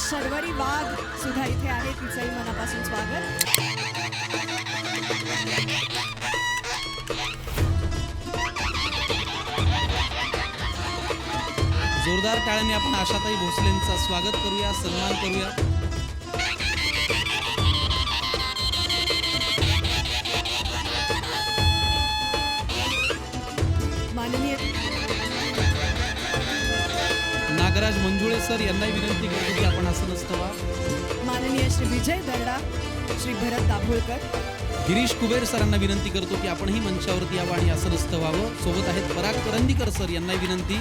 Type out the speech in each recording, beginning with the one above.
शर्वरी वाघ सुद्धा इथे आहे, तिचंही मनापासून स्वागत. जोरदार टाळ्याने आपण आशाताई भोसलेंचा स्वागत करूया, सन्मान करूया. माननीय नागराज मंजुळे सर यांनाही विनंती करतो की आपण आसन व्हा. माननीय श्री विजय दर्डा, श्री भरत दाभोळकर, गिरीश कुबेर सरांना विनंती करतो की आपणही मंचावरती यावं आणि आसनस्थ व्हावं. सोबत आहेत पराग करंदीकर सर यांनाही विनंती.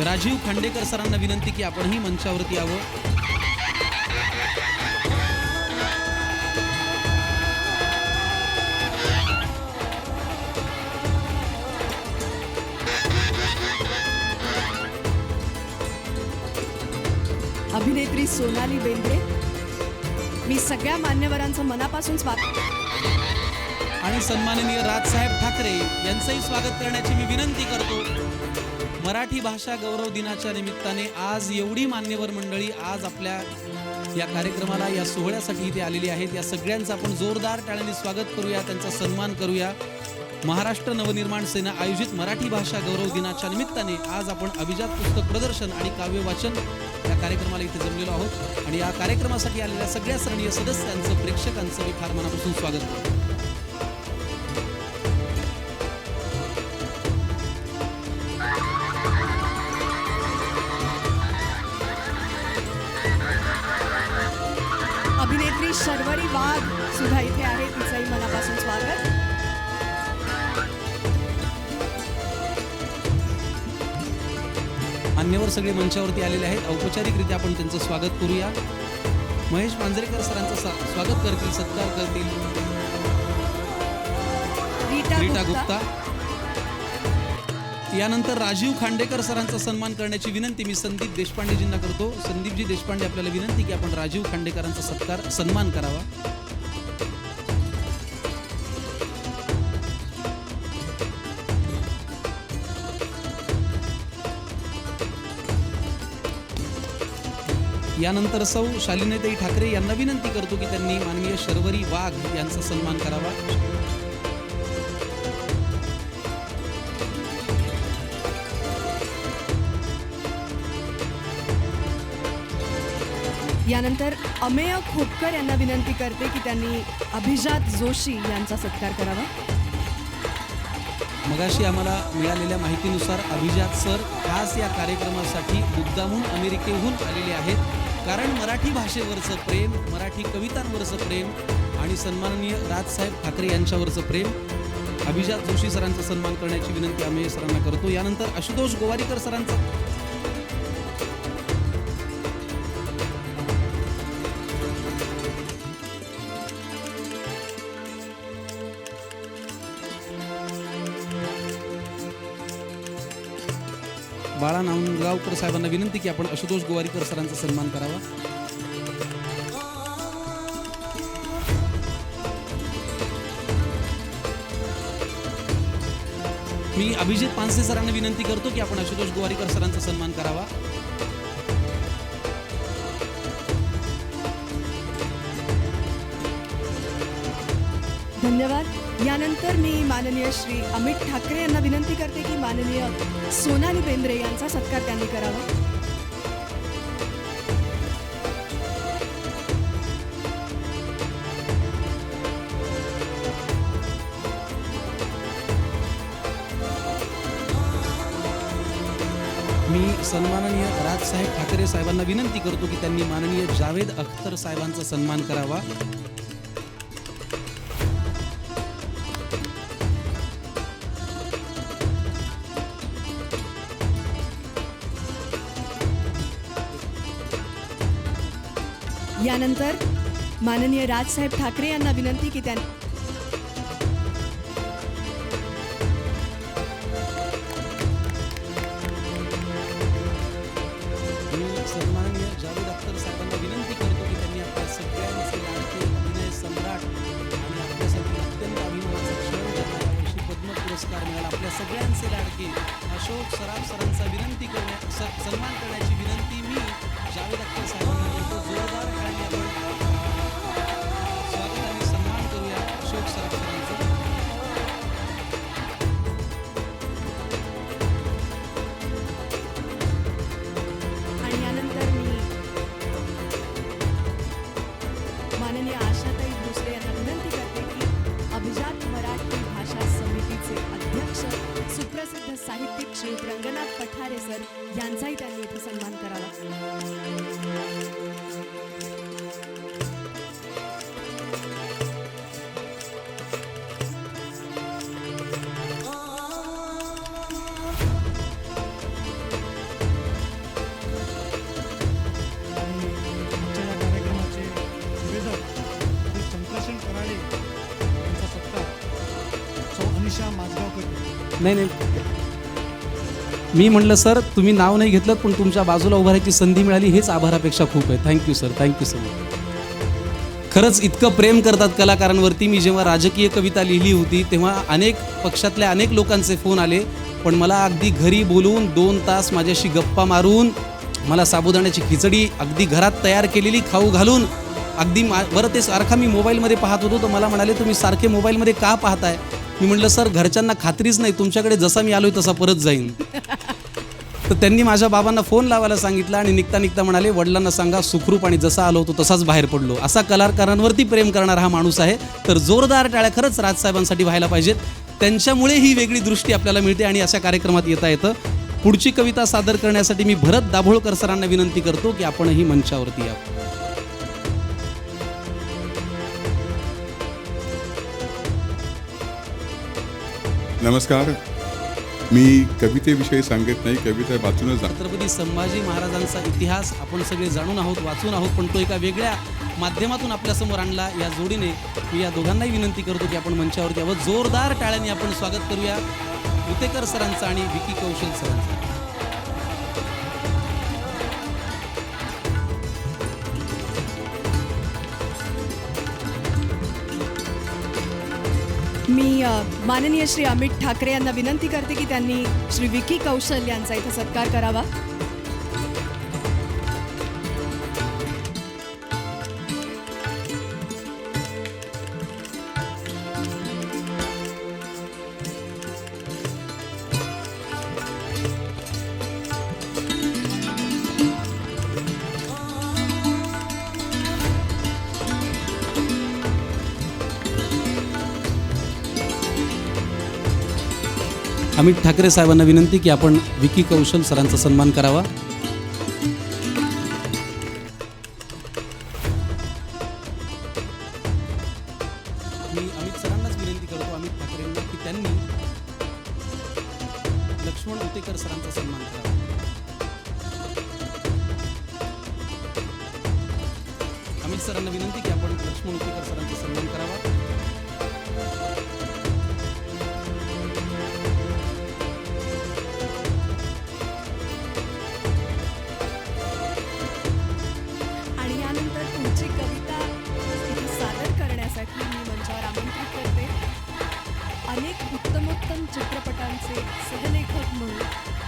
राजीव खांडेकर सरांना विनंती की आपणही मंचावरती यावं. अभिनेत्री सोनाली बेंद्रे, मी सगळ्या मान्यवरांचं मनापासून स्वागत. आणि सन्माननीय राजसाहेब ठाकरे यांचंही स्वागत करण्याची मी विनंती करतो. मराठी भाषा गौरव दिनाच्या निमित्ताने आज एवढी मान्यवर मंडळी आज आपल्या या कार्यक्रमाला, या सोहळ्यासाठी इथे आलेली आहेत. या सगळ्यांचं आपण जोरदार टाळ्यांनी स्वागत करूया, त्यांचा सन्मान करूया. महाराष्ट्र नवनिर्माण सेना आयोजित मराठी भाषा गौरव दिनाच्या निमित्ताने आज आपण अभिजात पुस्तक प्रदर्शन आणि काव्य वाचन या कार्यक्रमाला इथे जमलेलो आहोत. आणि या कार्यक्रमासाठी आलेल्या सगळ्या सरणीय सदस्यांचं, प्रेक्षकांचं मी फार मनापासून स्वागत करतो. अभिनेत्री शर्वरी वाघ सुद्धा इथे आहे, तिचंही मनापासून स्वागत. मान्यवर सगळे मंचावरती आलेले आहेत. औपचारिकरित्या आपण त्यांचं स्वागत करूया. महेश मांजरेकर सरांचं स्वागत करतील, सत्कार करतील रीटा गुप्ता. यानंतर राजीव खांडेकर सरांचा सन्मान करण्याची विनंती मी संदीप देशपांडेजींना करतो. संदीपजी देशपांडे आपल्याला विनंती की आपण राजीव खांडेकरांचा सन्मान करावा. यानंतर सौ शालिनीताई ठाकरे यांना विनंती करतो की त्यांनी माननीय शर्वरी वाघ यांचा सन्मान करावा. यानंतर अमेय खोपकर यांना विनंती करते की त्यांनी अभिजात जोशी यांचा सत्कार करावा. मगाशी आम्हाला मिळालेल्या माहितीनुसार अभिजात सर खास या कार्यक्रमासाठी मुद्दामून अमेरिकेहून आलेले आहेत. कारण मराठी भाषेवरचं प्रेम, मराठी कवितांवरचं प्रेम आणि सन्माननीय राजसाहेब ठाकरे यांच्यावरचं प्रेम. अभिजात जोशी सरांचा सन्मान करण्याची विनंती अमेय सरांना करतो. यानंतर आशुतोष गोवारीकर सरांचा बाळा नांदगावकर साहेबांना विनंती की आपण आशुतोष गोवारीकर सरांचा सन्मान करावा. मी अभिजित पानसे सरांना विनंती करतो की आपण आशुतोष गोवारीकर सरांचा सन्मान करावा. धन्यवाद. यानंतर मी माननीय श्री अमित ठाकरे यांना विनंती करते की माननीय सोनाली बेंद्रे यांचा सत्कार त्यांनी करावा. मी सन्माननीय राजसाहेब ठाकरे साहेबांना विनंती करतो की त्यांनी माननीय जावेद अख्तर साहेबांचा सन्मान करावा. यानंतर माननीय राजसाहेब ठाकरे यांना विनंती की त्यांनी सन्माननीय जावेद अख्तर साहेबांना विनंती करतो की त्यांनी आपल्या सगळ्यांचे लाडके अभिनय सम्राट आणि आपल्यासाठी अत्यंत अभिमानाचा क्षण ज्यांना यावर्षी पद्म पुरस्कार मिळाला, आपल्या सगळ्यांचे लाडके अशोक सराफ सरांचा सन्मान करण्याची विनंती मी जावेद साहेबांना मिळतो. जोरदार टाळ्यांनी आपण स्वागत आणि सन्मान करूया अशोक सराफ सरांचं. आणि यानंतर मी माननीय आशाताई भोसले यांना विनंती करते की अभिजात मराठी भाषा समितीचे अध्यक्ष सुप्रसिद्ध साहित्यिक श्री रंगनाथ पठारे सर यांचाही त्यांनी इथे सन्मान करावा. आणि आजच्या या कार्यक्रमाचे निवेदक श्री संप्रेषण कराळे यांचा सत्कार सौ अनिशा माझगावकर. नाही मी म्हटलं सर तुम्ही नाव नाही घेतलं पण तुमच्या बाजूला उभारायची संधी मिळाली हेच आभारापेक्षा खूप आहे. Thank you sir, thank you so much. खरंच इतकं प्रेम करतात कलाकारांवरती. मी जेव्हा राजकीय कविता लिहिली होती तेव्हा अनेक पक्षातल्या अनेक लोकांचे फोन आले, पण मला अगदी घरी बोलवून 2 तास माझ्याशी गप्पा मारून मला साबुदाण्याची खिचडी अगदी घरात तयार केलेली खाऊ घालून अगदी बरं ते सारखा मी मोबाईलमध्ये पाहत होतो तर मला म्हणाले तुम्ही सारखे मोबाईलमध्ये का पाहताय. मी म्हटलं सर घरच्यांना खात्रीच नाही, तुमच्याकडे जसा मी आलोय तसा परत जाईन. तर त्यांनी माझ्या बाबांना फोन लावायला सांगितलं आणि निघता निघता म्हणाले वडिलांना सांगा सुखरूप आणि जसा आलो होतो तसाच बाहेर पडलो. असा कलाकारांवरती प्रेम करणारा हा माणूस आहे. तर जोरदार टाळ्या खरंच राजसाहेबांसाठी व्हायला पाहिजेत. त्यांच्यामुळे ही वेगळी दृष्टी आपल्याला मिळते आणि अशा कार्यक्रमात येता येतं. पुढची कविता सादर करण्यासाठी मी भरत दाभोळकर सरांना विनंती करतो की आपणही मंचावरती या. नमस्कार. मी कवितेविषयी सांगत नाही, कविता वाचूनच छत्रपती संभाजी महाराजांचा इतिहास आपण सगळे जाणून आहोत, वाचून आहोत, पण तो एका वेगळ्या माध्यमातून आपल्यासमोर आणला. या जोडीने मी या दोघांनाही विनंती करतो की आपण मंचावरती यावं. जोरदार टाळ्यांनी आपण स्वागत करूया उतेकर सरांचं आणि विकी कौशल सरांचं. मी माननीय श्री अमित ठाकरे यांना विनंती करते की त्यांनी श्री विकी कौशल यांचा इथे सत्कार करावा. अमित ठाकरे साहेबांना विनंती की आपण विकी कौशल सरांचा सन्मान करावा. मी अमित सरांनाच विनंती करतो, अमित ठाकरेंना, की त्यांनी लक्ष्मण उतेकर सरांचा सन्मान करावा. अमित सरांना विनंती की आपण लक्ष्मण उतेकर सरांचा सन्मान करावा. आणि यानंतर पुढची कविता इथे सादर करण्यासाठी मी मंचावर आमंत्रित करते अनेक उत्तमोत्तम चित्रपटांचे सहलेखक म्हणून,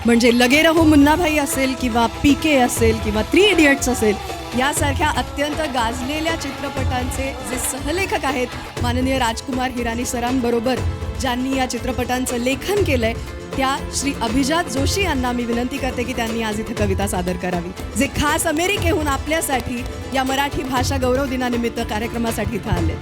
म्हणजे लगे रहो मुन्नाभाई असेल किंवा पीके असेल किंवा 3 इडियट्स असेल, यासारख्या अत्यंत गाजलेल्या चित्रपटांचे जे सहलेखक आहेत माननीय राजकुमार हिरानी सरांबरोबर ज्यांनी या चित्रपटांचं लेखन केलंय त्या श्री अभिजात जोशी यांना मी विनंती करते की त्यांनी आज इथे कविता सादर करावी, जे खास अमेरिकेहून आपल्यासाठी या मराठी भाषा गौरव दिनानिमित्त कार्यक्रमासाठी इथं आले.